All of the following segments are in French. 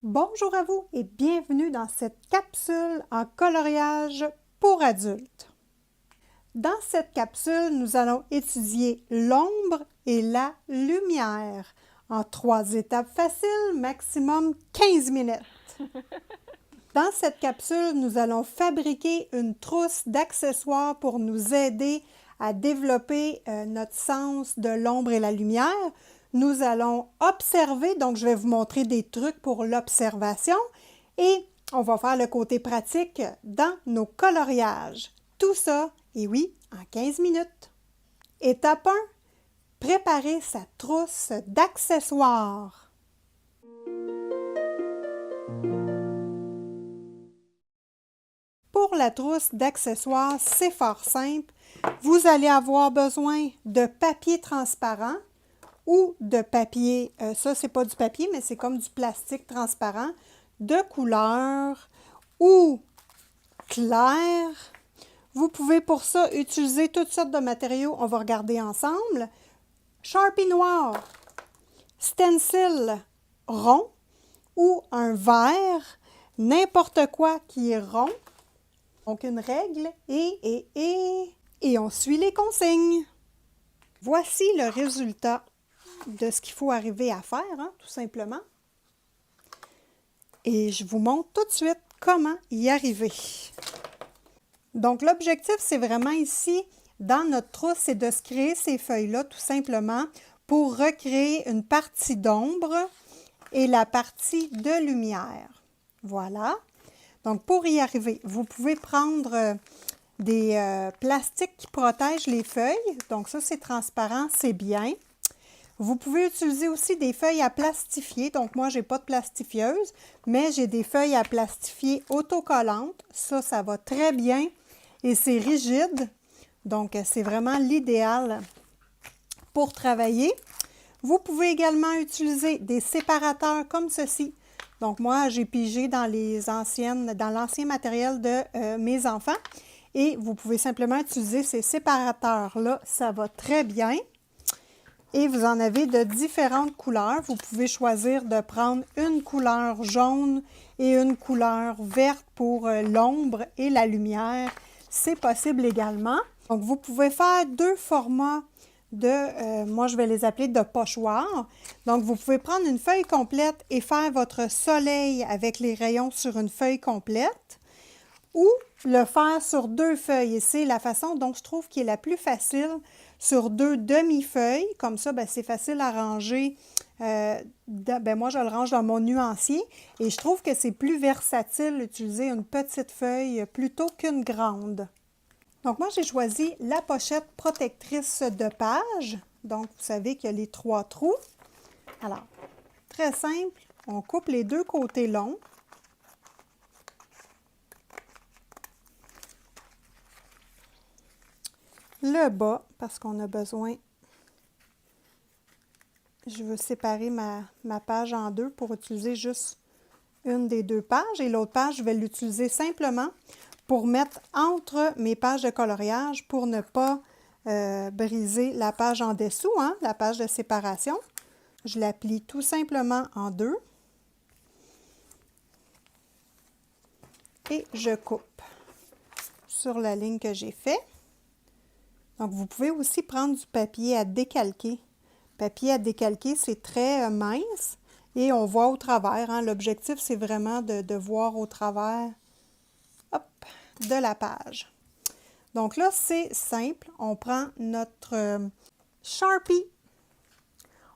Bonjour à vous et bienvenue dans cette capsule en coloriage pour adultes. Dans cette capsule, nous allons étudier l'ombre et la lumière en 3 étapes faciles, maximum 15 minutes. Dans cette capsule, nous allons fabriquer une trousse d'accessoires pour nous aider à développer notre sens de l'ombre et la lumière. Nous allons observer, donc je vais vous montrer des trucs pour l'observation et on va faire le côté pratique dans nos coloriages. Tout ça, et oui, en 15 minutes. Étape 1, préparer sa trousse d'accessoires. Pour la trousse d'accessoires, c'est fort simple. Vous allez avoir besoin de papier transparent ou de papier, ça c'est pas du papier, mais c'est comme du plastique transparent, de couleur ou clair. Vous pouvez pour ça utiliser toutes sortes de matériaux, on va regarder ensemble. Sharpie noir, stencil rond ou un verre, n'importe quoi qui est rond. Donc une règle et on suit les consignes. Voici le résultat de ce qu'il faut arriver à faire, tout simplement. Et je vous montre tout de suite comment y arriver. Donc, l'objectif, c'est vraiment ici, dans notre trousse, c'est de se créer ces feuilles-là, tout simplement, pour recréer une partie d'ombre et la partie de lumière. Voilà. Donc, pour y arriver, vous pouvez prendre des plastiques qui protègent les feuilles. Donc, ça, c'est transparent, c'est bien. Vous pouvez utiliser aussi des feuilles à plastifier. Donc, moi, je n'ai pas de plastifieuse, mais j'ai des feuilles à plastifier autocollantes. Ça va très bien et c'est rigide. Donc, c'est vraiment l'idéal pour travailler. Vous pouvez également utiliser des séparateurs comme ceci. Donc, moi, j'ai pigé dans l'ancien matériel de mes enfants. Et vous pouvez simplement utiliser ces séparateurs-là. Ça va très bien. Et vous en avez de différentes couleurs. Vous pouvez choisir de prendre une couleur jaune et une couleur verte pour l'ombre et la lumière. C'est possible également. Donc, vous pouvez faire 2 formats de, moi je vais les appeler de pochoirs. Donc, vous pouvez prendre une feuille complète et faire votre soleil avec les rayons sur une feuille complète ou le faire sur 2 feuilles. Et c'est la façon dont je trouve qui est la plus facile sur 2 demi-feuilles. Comme ça, c'est facile à ranger. Moi, je le range dans mon nuancier et je trouve que c'est plus versatile d'utiliser une petite feuille plutôt qu'une grande. Donc, moi, j'ai choisi la pochette protectrice de page. Donc, vous savez qu'il y a les 3 trous. Alors, très simple, on coupe les 2 côtés longs. Le bas, parce qu'on a besoin, je veux séparer ma page en 2 pour utiliser juste une des 2 pages et l'autre page, je vais l'utiliser simplement pour mettre entre mes pages de coloriage pour ne pas briser la page en dessous, la page de séparation. Je la plie tout simplement en 2 et je coupe sur la ligne que j'ai faite. Donc, vous pouvez aussi prendre du papier à décalquer. Papier à décalquer, c'est très mince et on voit au travers. L'objectif, c'est vraiment de voir au travers de la page. Donc là, c'est simple. On prend notre Sharpie.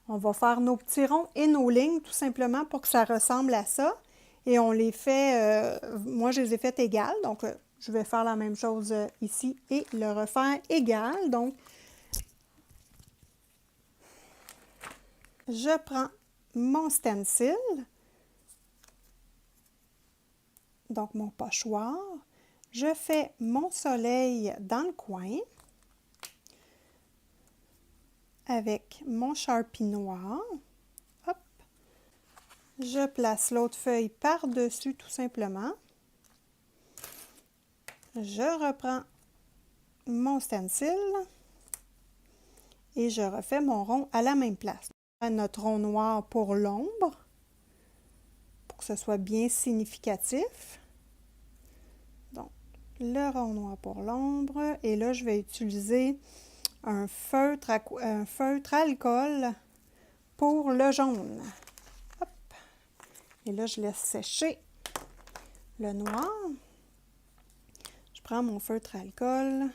On va faire nos petits ronds et nos lignes tout simplement pour que ça ressemble à ça. Et on les fait, moi je les ai faites égales. Donc, je vais faire la même chose ici et le refaire égal. Donc, je prends mon stencil, donc mon pochoir. Je fais mon soleil dans le coin avec mon Sharpie noir. Hop. Je place l'autre feuille par-dessus tout simplement. Je reprends mon stencil et je refais mon rond à la même place. Notre rond noir pour l'ombre, pour que ce soit bien significatif. Donc, le rond noir pour l'ombre. Et là, je vais utiliser un feutre alcool pour le jaune. Hop. Et là, je laisse sécher le noir. Je prends mon feutre alcool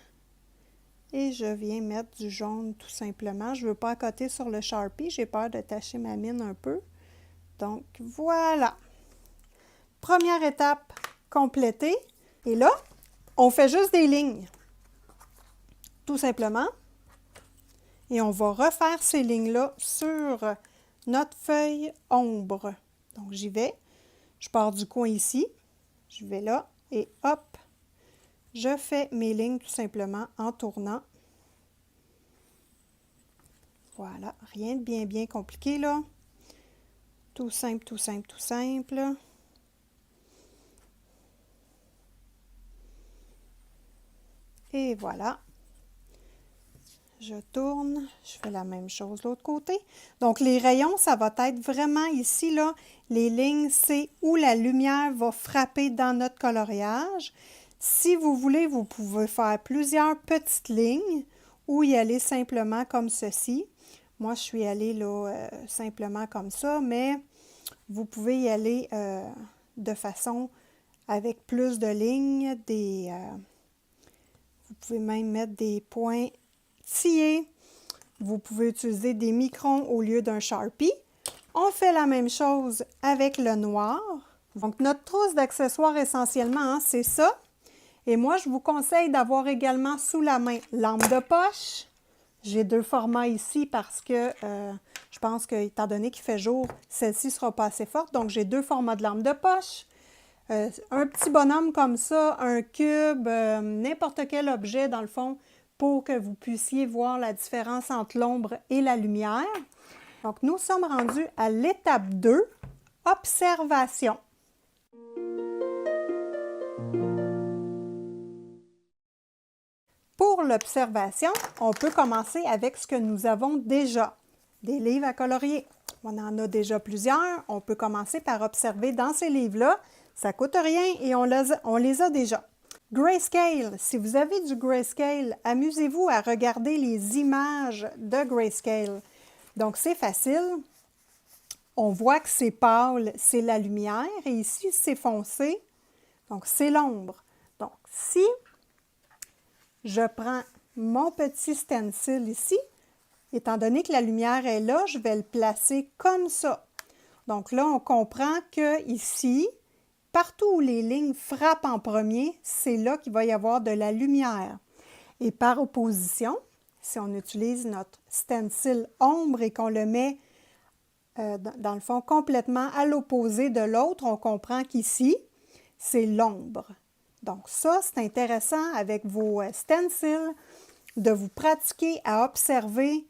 et je viens mettre du jaune tout simplement. Je ne veux pas accoter sur le Sharpie, j'ai peur de tacher ma mine un peu. Donc voilà. Première étape complétée. Et là, on fait juste des lignes. Tout simplement. Et on va refaire ces lignes-là sur notre feuille ombre. Donc j'y vais. Je pars du coin ici. Je vais là et hop, je fais mes lignes tout simplement en tournant. Voilà, rien de bien compliqué là. Tout simple, tout simple, tout simple. Et voilà. Je tourne, je fais la même chose de l'autre côté. Donc, les rayons, ça va être vraiment ici, là, les lignes, c'est où la lumière va frapper dans notre coloriage. Si vous voulez, vous pouvez faire plusieurs petites lignes ou y aller simplement comme ceci. Moi, je suis allée là, simplement comme ça, mais vous pouvez y aller de façon avec plus de lignes. Vous pouvez même mettre des points tillés. Vous pouvez utiliser des microns au lieu d'un Sharpie. On fait la même chose avec le noir. Donc, notre trousse d'accessoires essentiellement, hein, c'est ça. Et moi, je vous conseille d'avoir également sous la main lampe de poche. J'ai deux formats ici parce que je pense que, étant donné qu'il fait jour, celle-ci ne sera pas assez forte. Donc, j'ai deux formats de lampe de poche. Un petit bonhomme comme ça, un cube, n'importe quel objet dans le fond pour que vous puissiez voir la différence entre l'ombre et la lumière. Donc, nous sommes rendus à l'étape 2, observation. Pour l'observation, on peut commencer avec ce que nous avons déjà, des livres à colorier. On en a déjà plusieurs. On peut commencer par observer dans ces livres-là. Ça ne coûte rien et on les a déjà. Grayscale. Si vous avez du grayscale, amusez-vous à regarder les images de grayscale. Donc, c'est facile. On voit que c'est pâle, c'est la lumière. Et ici, c'est foncé. Donc, c'est l'ombre. Donc, si je prends mon petit stencil ici, étant donné que la lumière est là, je vais le placer comme ça. Donc là, on comprend que ici, partout où les lignes frappent en premier, c'est là qu'il va y avoir de la lumière. Et par opposition, si on utilise notre stencil ombre et qu'on le met, dans le fond, complètement à l'opposé de l'autre, on comprend qu'ici, c'est l'ombre. Donc ça, c'est intéressant avec vos stencils de vous pratiquer à observer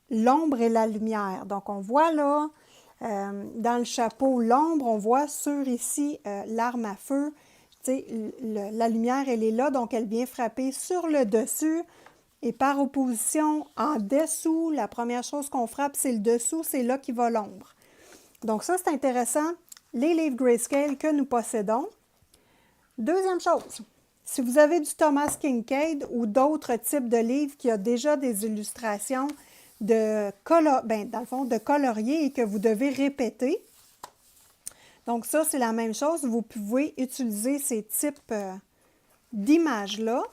l'ombre et la lumière. Donc on voit là, dans le chapeau, l'ombre, on voit sur ici l'arme à feu. La lumière, elle est là, donc elle vient frapper sur le dessus. Et par opposition, en dessous, la première chose qu'on frappe, c'est le dessous, c'est là qu'il va l'ombre. Donc ça, c'est intéressant. Les livres grayscale que nous possédons. Deuxième chose, si vous avez du Thomas Kinkade ou d'autres types de livres qui ont déjà des illustrations dans le fond, de colorier et que vous devez répéter. Donc ça, c'est la même chose. Vous pouvez utiliser ces types d'images-là.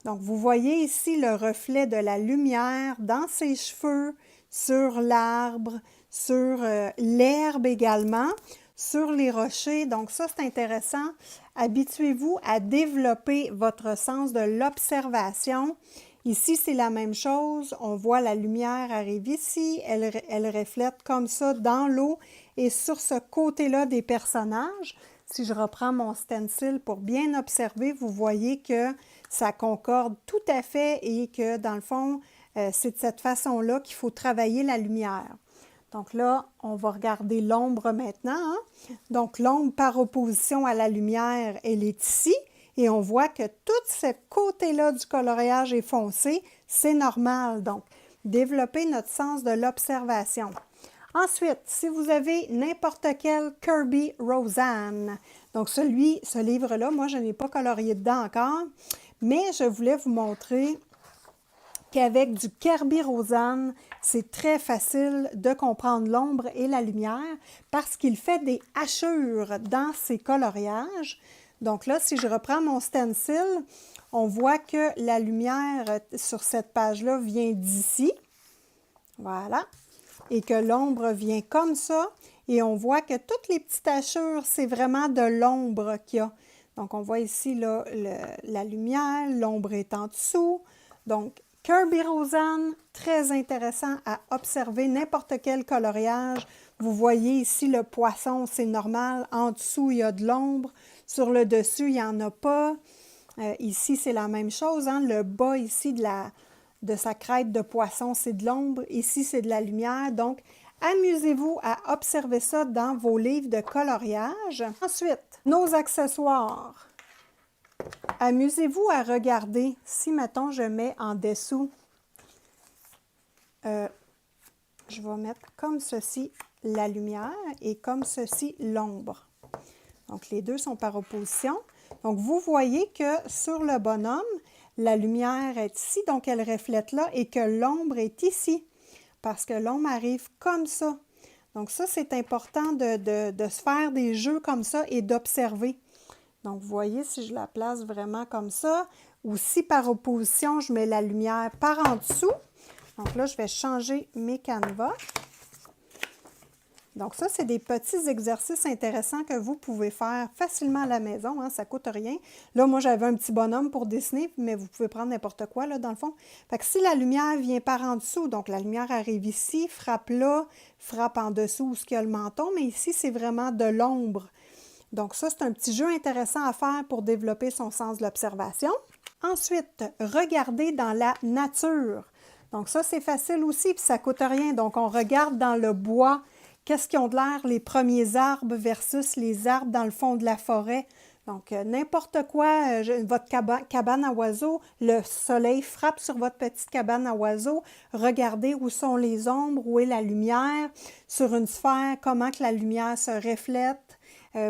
Donc, vous voyez ici le reflet de la lumière dans ses cheveux, sur l'arbre, sur l'herbe également, sur les rochers. Donc ça, c'est intéressant. Habituez-vous à développer votre sens de l'observation. Ici, c'est la même chose. On voit la lumière arrive ici. Elle reflète comme ça dans l'eau et sur ce côté-là des personnages. Si je reprends mon stencil pour bien observer, vous voyez que ça concorde tout à fait et que, dans le fond, c'est de cette façon-là qu'il faut travailler la lumière. Donc là, on va regarder l'ombre maintenant. Hein? Donc l'ombre par opposition à la lumière, elle est ici. Et on voit que tout ce côté-là du coloriage est foncé. C'est normal. Donc, développer notre sens de l'observation. Ensuite, si vous avez n'importe quel Kirby Roseanne, donc ce livre-là, moi je n'ai pas colorié dedans encore, mais je voulais vous montrer qu'avec du Kirby Roseanne, c'est très facile de comprendre l'ombre et la lumière parce qu'il fait des hachures dans ses coloriages. Donc là, si je reprends mon stencil, on voit que la lumière sur cette page-là vient d'ici. Voilà. Et que l'ombre vient comme ça. Et on voit que toutes les petites hachures, c'est vraiment de l'ombre qu'il y a. Donc, on voit ici là, la lumière, l'ombre est en dessous. Donc, Kirby Roseanne, très intéressant à observer n'importe quel coloriage. Vous voyez ici le poisson, c'est normal. En dessous, il y a de l'ombre. Sur le dessus, il n'y en a pas. Ici, c'est la même chose. Hein? Le bas ici de sa crête de poisson, c'est de l'ombre. Ici, c'est de la lumière. Donc, amusez-vous à observer ça dans vos livres de coloriage. Ensuite, nos accessoires. Amusez-vous à regarder, si, mettons, je mets en dessous, je vais mettre comme ceci la lumière et comme ceci l'ombre. Donc, les deux sont par opposition. Donc, vous voyez que sur le bonhomme, la lumière est ici, donc elle reflète là, et que l'ombre est ici, parce que l'ombre arrive comme ça. Donc, ça, c'est important de se faire des jeux comme ça et d'observer. Donc, vous voyez, si je la place vraiment comme ça, ou si par opposition, je mets la lumière par en dessous. Donc là, je vais changer mes canevas. Donc ça, c'est des petits exercices intéressants que vous pouvez faire facilement à la maison, hein, ça ne coûte rien. Là, moi, j'avais un petit bonhomme pour dessiner, mais vous pouvez prendre n'importe quoi, là, dans le fond. Fait que si la lumière vient par en dessous, donc la lumière arrive ici, frappe là, frappe en dessous où il y a le menton, mais ici, c'est vraiment de l'ombre. Donc ça, c'est un petit jeu intéressant à faire pour développer son sens de l'observation. Ensuite, regardez dans la nature. Donc ça, c'est facile aussi, puis ça ne coûte rien. Donc on regarde dans le bois, qu'est-ce qui ont de l'air les premiers arbres versus les arbres dans le fond de la forêt. Donc n'importe quoi, votre cabane à oiseaux, le soleil frappe sur votre petite cabane à oiseaux. Regardez où sont les ombres, où est la lumière. Sur une sphère, comment que la lumière se reflète.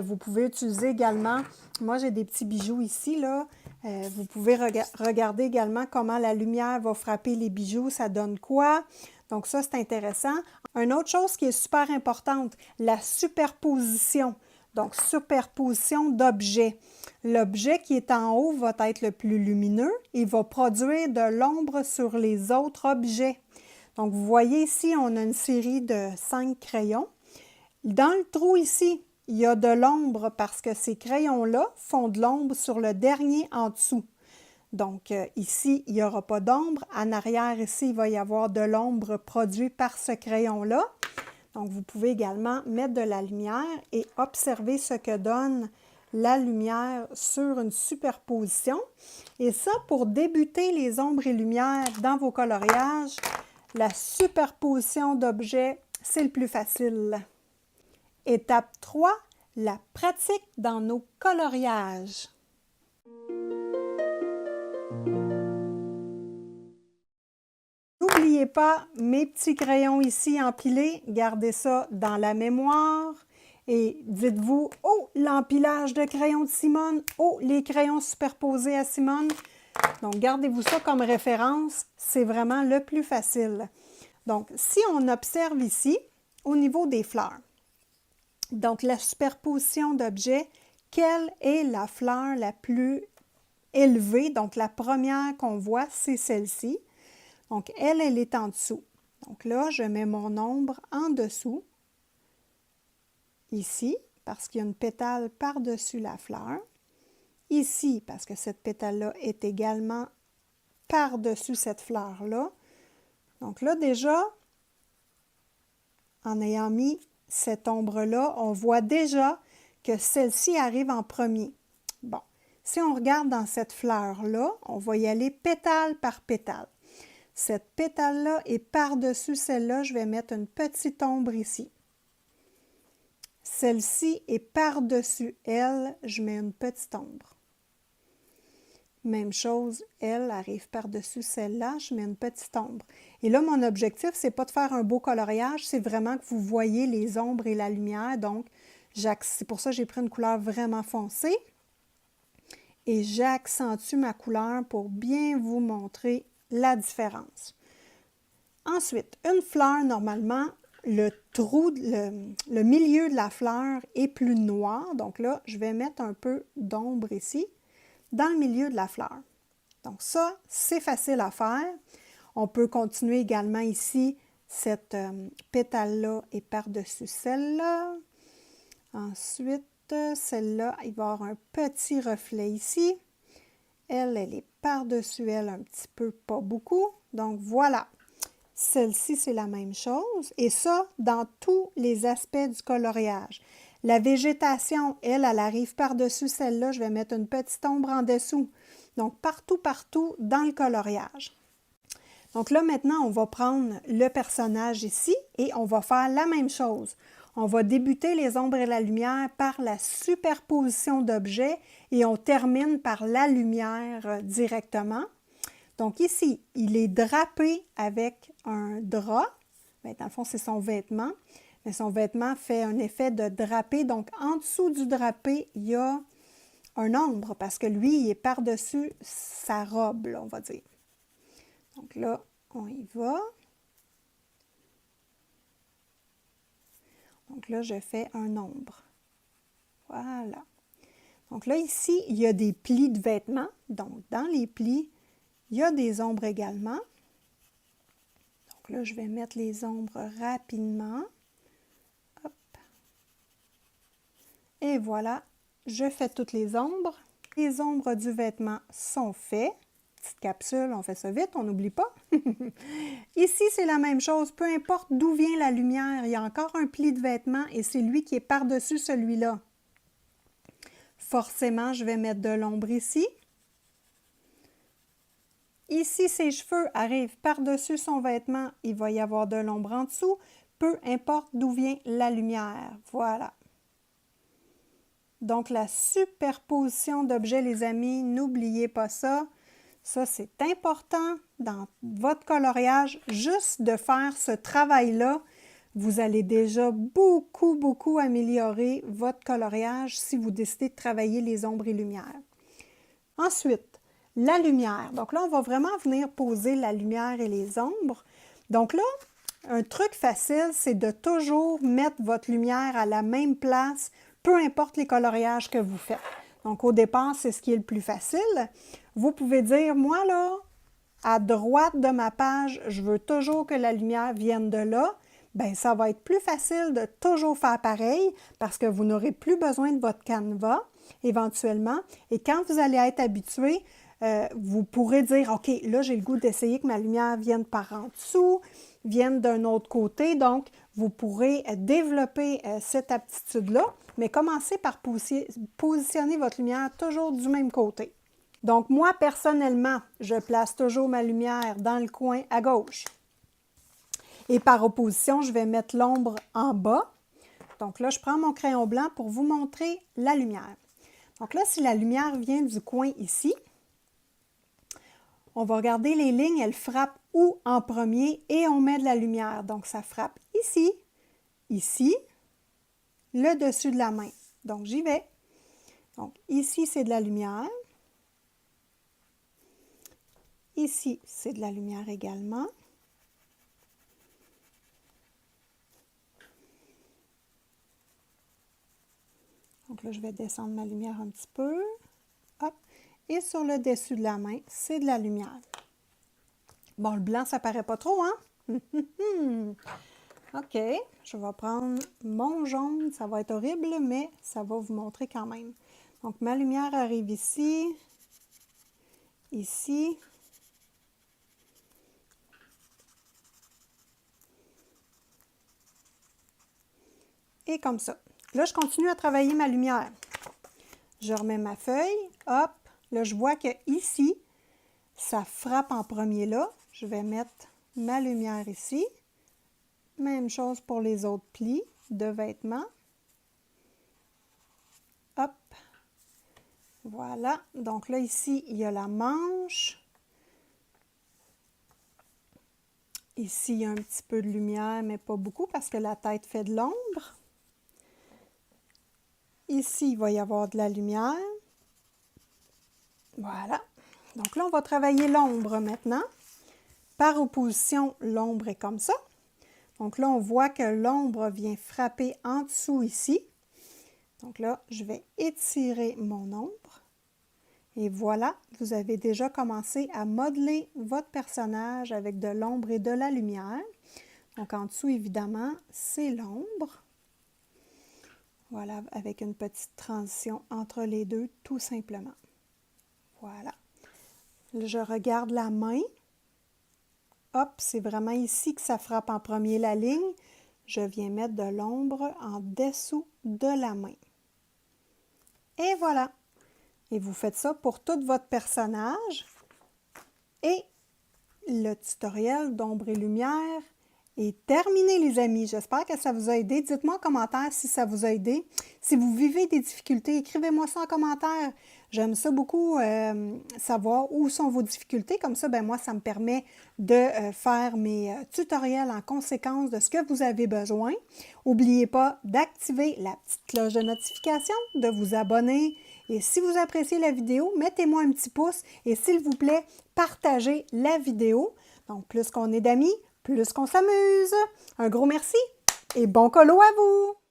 Vous pouvez utiliser également, moi j'ai des petits bijoux ici, là. Vous pouvez regarder également comment la lumière va frapper les bijoux, ça donne quoi. Donc ça, c'est intéressant. Une autre chose qui est super importante, la superposition. Donc, superposition d'objets. L'objet qui est en haut va être le plus lumineux. Il va produire de l'ombre sur les autres objets. Donc, vous voyez ici, on a une série de 5 crayons. Dans le trou ici, il y a de l'ombre parce que ces crayons-là font de l'ombre sur le dernier en dessous. Donc, ici, il n'y aura pas d'ombre. En arrière, ici, il va y avoir de l'ombre produite par ce crayon-là. Donc, vous pouvez également mettre de la lumière et observer ce que donne la lumière sur une superposition. Et ça, pour débuter les ombres et lumières dans vos coloriages, la superposition d'objets, c'est le plus facile. Étape 3, la pratique dans nos coloriages. N'oubliez pas mes petits crayons ici empilés, gardez ça dans la mémoire et dites-vous, oh, l'empilage de crayons de Simone, oh, les crayons superposés à Simone. Donc, gardez-vous ça comme référence, c'est vraiment le plus facile. Donc, si on observe ici, au niveau des fleurs, donc la superposition d'objets, quelle est la fleur la plus élevée? Donc, la première qu'on voit, c'est celle-ci. Donc, elle est en dessous. Donc là, je mets mon ombre en dessous, ici, parce qu'il y a une pétale par-dessus la fleur. Ici, parce que cette pétale-là est également par-dessus cette fleur-là. Donc là, déjà, en ayant mis cette ombre-là, on voit déjà que celle-ci arrive en premier. Bon, si on regarde dans cette fleur-là, on va y aller pétale par pétale. Cette pétale-là est par-dessus celle-là, je vais mettre une petite ombre ici. Celle-ci est par-dessus elle, je mets une petite ombre. Même chose, elle arrive par-dessus celle-là, je mets une petite ombre. Et là, mon objectif, c'est pas de faire un beau coloriage, c'est vraiment que vous voyez les ombres et la lumière. Donc, c'est pour ça que j'ai pris une couleur vraiment foncée. Et j'accentue ma couleur pour bien vous montrer la différence. Ensuite, une fleur, normalement, le milieu de la fleur est plus noir. Donc là, je vais mettre un peu d'ombre ici, dans le milieu de la fleur. Donc ça, c'est facile à faire. On peut continuer également ici, cette pétale-là est par-dessus celle-là. Ensuite, celle-là, il va y avoir un petit reflet ici. Elle est par-dessus elle un petit peu, pas beaucoup. Donc voilà. Celle-ci, c'est la même chose. Et ça, dans tous les aspects du coloriage. La végétation, elle arrive par-dessus celle-là. Je vais mettre une petite ombre en dessous. Donc, partout dans le coloriage. Donc là, maintenant, on va prendre le personnage ici et on va faire la même chose. On va débuter les ombres et la lumière par la superposition d'objets et on termine par la lumière directement. Donc ici, il est drapé avec un drap. Bien, dans le fond, c'est son vêtement. Mais son vêtement fait un effet de drapé. Donc, en dessous du drapé, il y a un ombre parce que lui, il est par-dessus sa robe, là, on va dire. Donc là, on y va. Donc là, je fais un ombre. Voilà. Donc là, ici, il y a des plis de vêtements. Donc, dans les plis, il y a des ombres également. Donc là, je vais mettre les ombres rapidement. Hop. Et voilà, je fais toutes les ombres. Les ombres du vêtement sont faites. Petite capsule, on fait ça vite, on n'oublie pas. Ici, c'est la même chose. Peu importe d'où vient la lumière, il y a encore un pli de vêtement et c'est lui qui est par-dessus celui-là. Forcément, je vais mettre de l'ombre ici. Ici, ses cheveux arrivent par-dessus son vêtement. Il va y avoir de l'ombre en dessous. Peu importe d'où vient la lumière. Voilà. Donc, la superposition d'objets, les amis, n'oubliez pas ça. Ça, c'est important dans votre coloriage. Juste de faire ce travail-là, vous allez déjà beaucoup améliorer votre coloriage si vous décidez de travailler les ombres et lumières. Ensuite, la lumière. Donc là, on va vraiment venir poser la lumière et les ombres. Donc là, un truc facile, c'est de toujours mettre votre lumière à la même place, peu importe les coloriages que vous faites. Donc, au départ, c'est ce qui est le plus facile. Vous pouvez dire, moi, là, à droite de ma page, je veux toujours que la lumière vienne de là. Bien, ça va être plus facile de toujours faire pareil parce que vous n'aurez plus besoin de votre canevas éventuellement. Et quand vous allez être habitué, vous pourrez dire, OK, là, j'ai le goût d'essayer que ma lumière vienne par en dessous, vienne d'un autre côté. Donc, vous pourrez développer cette aptitude-là, mais commencez par positionner votre lumière toujours du même côté. Donc, moi, personnellement, je place toujours ma lumière dans le coin à gauche. Et par opposition, je vais mettre l'ombre en bas. Donc là, je prends mon crayon blanc pour vous montrer la lumière. Donc là, si la lumière vient du coin ici, on va regarder les lignes, elles frappent où en premier et on met de la lumière. Donc, ça frappe ici, ici, le dessus de la main. Donc, j'y vais. Donc, ici, c'est de la lumière. Ici, c'est de la lumière également. Donc là, je vais descendre ma lumière un petit peu. Hop. Et sur le dessus de la main, c'est de la lumière. Bon, le blanc, ça paraît pas trop, hein? OK, je vais prendre mon jaune. Ça va être horrible, mais ça va vous montrer quand même. Donc, ma lumière arrive ici, ici. Et comme ça. Là, je continue à travailler ma lumière. Je remets ma feuille, hop. Là, je vois que ici, ça frappe en premier là. Je vais mettre ma lumière ici. Même chose pour les autres plis de vêtements. Hop. Voilà. Donc là, ici, il y a la manche. Ici, il y a un petit peu de lumière, mais pas beaucoup parce que la tête fait de l'ombre. Ici, il va y avoir de la lumière. Voilà. Donc là, on va travailler l'ombre maintenant. Par opposition, l'ombre est comme ça. Donc là, on voit que l'ombre vient frapper en dessous ici. Donc là, je vais étirer mon ombre. Et voilà, vous avez déjà commencé à modeler votre personnage avec de l'ombre et de la lumière. Donc en dessous, évidemment, c'est l'ombre. Voilà, avec une petite transition entre les deux, tout simplement. Voilà. Là, je regarde la main. Hop, c'est vraiment ici que ça frappe en premier la ligne. Je viens mettre de l'ombre en dessous de la main. Et voilà. Et vous faites ça pour tout votre personnage. Et le tutoriel d'ombre et lumière est terminé, les amis. J'espère que ça vous a aidé. Dites-moi en commentaire si ça vous a aidé. Si vous vivez des difficultés, écrivez-moi ça en commentaire. J'aime ça beaucoup, savoir où sont vos difficultés. Comme ça, ben moi, ça me permet de faire mes tutoriels en conséquence de ce que vous avez besoin. N'oubliez pas d'activer la petite cloche de notification, de vous abonner. Et si vous appréciez la vidéo, mettez-moi un petit pouce et s'il vous plaît, partagez la vidéo. Donc, plus qu'on est d'amis, plus qu'on s'amuse. Un gros merci et bon colo à vous!